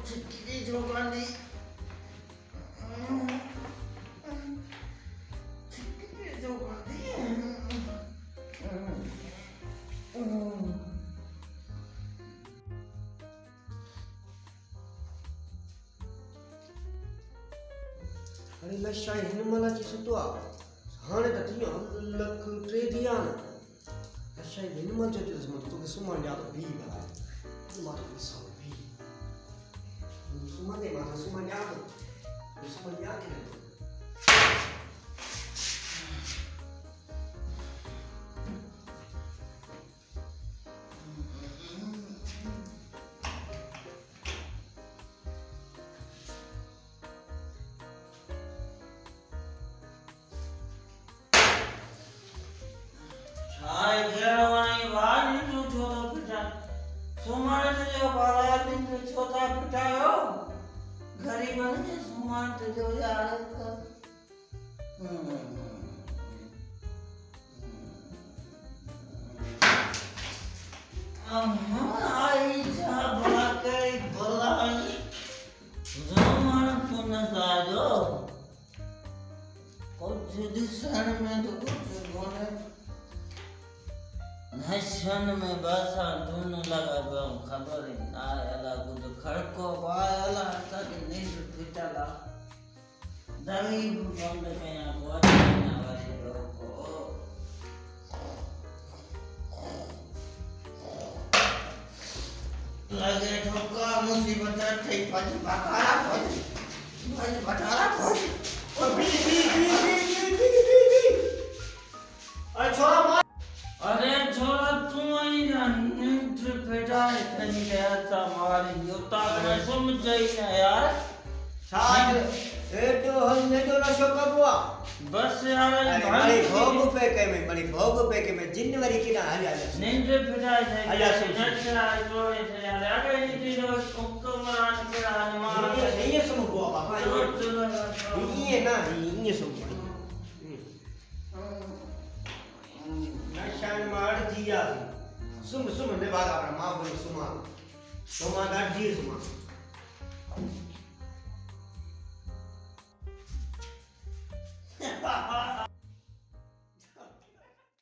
चिकनी जोगानी चिकनी जोगानी अरे लशा हिन मला जी सुतो आ हाणे त थियो लख 3 दिया न लशा हिन मल जो तिस मत तो सुमान या तो भी बा मां तो सो भी सुमान दे मां सुमान या तो सुमान या के हाय गेवानी वानी तू छोटा पिटा सुमान जो बाला दिन तो छोटा पिटायो गरीब ने सुमान तो जो यार का आई जा बड़ा के बलाई सुमान पुन साजो कुछ दिसन में तो कुछ बोले नशन में बसा धुन लगा गम खबर ना आला गुद खड़को बाला तक नींद फिटला दही बंद में आ बहुत ना वाले को लगे ठोका मुसीबत थई पज बकारा पज बटारा पज ओ बी अरे छोरा अरे छोरा तू आई ना नींद पिटाए कहीं गया था मारी योता में समझ जाई ना यार साथ ए तो हमने तो नशो कबुआ बस यार भाई भोग पे के में जिन्नवरी की ना आया नींद पिटाए थे आया नशा जोड़े थे यार अरे नीति रोज कुमरान के रान मार ये सुन बुआ बाबा ये ना ये सुन नशान मार जिया सुम ने बागा अपना मां बोली सुमा दा जी सुमा